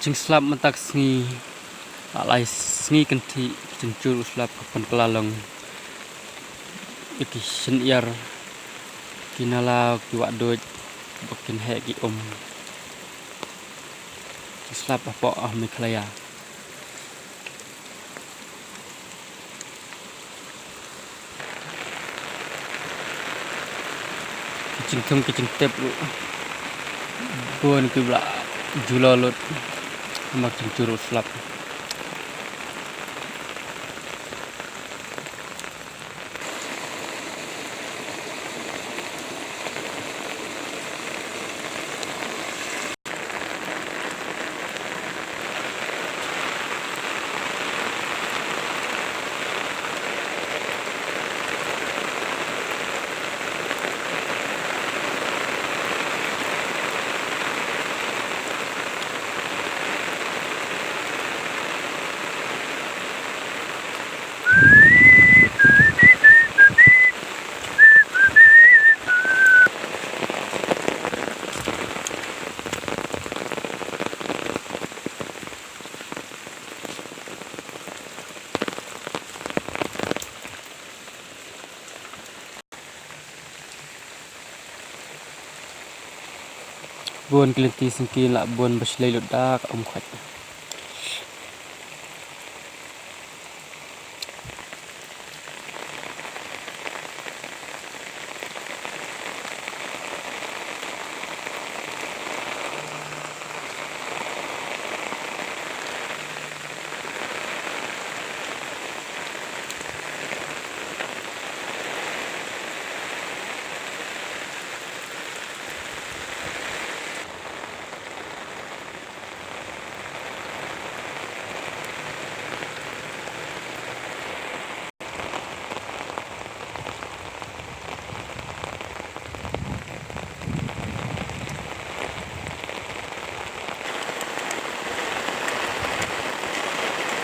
Jeng slap mentak sngi alai sngi kenti jencur slap kapan kelalong iki sen iar kinala kiwak doj bakin he ki slap apa miklaya kicing kem kicing tep lu bon kibla julalot mak jencur slap buôn kelenti sengkin lak buôn berselai ludak khat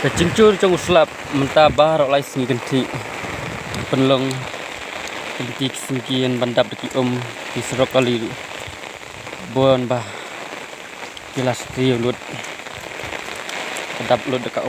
kecincur trong slap mentabah rok lai sngi kenti penlong kenti sengkian bandap deki di serok kali bon bah kilas tri lut bandap lut dekat